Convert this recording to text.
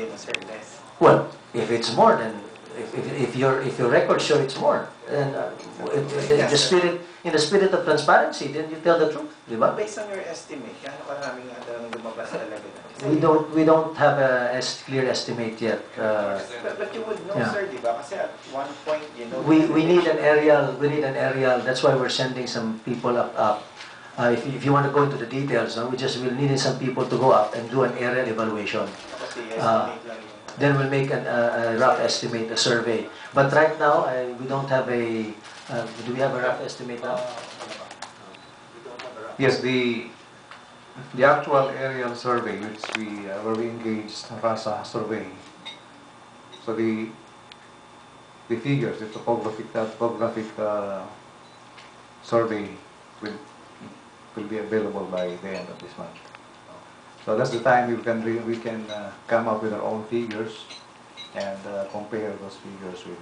hindi na, sir, less. Well, if it's more, then if your records show it's more, and in the spirit of transparency, then you tell the truth, di ba? Based on your estimate, gaano karaming lumabas talaga? We don't have a clear estimate yet. But you would know, sir, di ba? Kasi at one point, you know. We need an aerial. We need an aerial. That's why we're sending some people up. If you want to go into the details, we will need some people to go up and do an aerial evaluation. Then we'll make a rough estimate, a survey. But right now, we don't have a. Do we have a rough estimate now? Yes, the actual aerial survey which where we engaged RASA survey. So the figures, the topographic survey will be available by the end of this month. So that's the time we can come up with our own figures and compare those figures with.